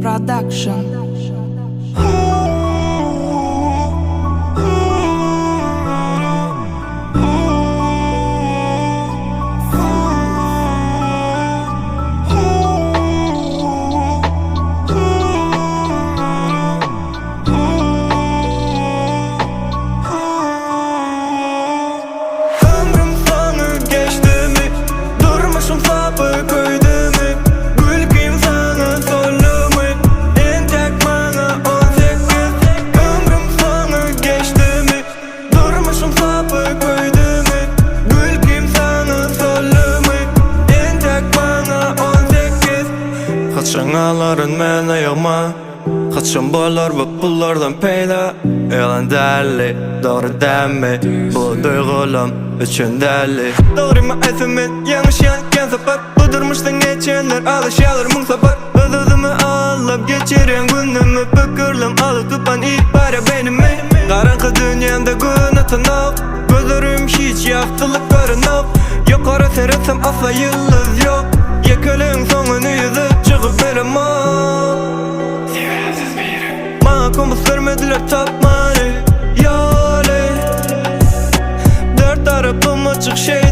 Production. Şanaların men ayağıma Kaçın bolar bu pullardan peyda Yalan deli, doğru demi Bu duygulam üçün deli Doğru mu ethimin yanlış yanken sapar Budurmuştan geçenler alışalır mung sapar Ödüdümü alıp geçiren günümü Bükürlüm alıp tupan ihbara benimi Karanlık dünyamda gün atanıp Gözlerim hiç yaktılık görünüp Yukarı seyretsem asla yıldız yok Yekölün sonunu yüzüp çıkıp benim o Seviyesiz birim Bana komut vermediler tapmanı Yali Dört tarafım açık şey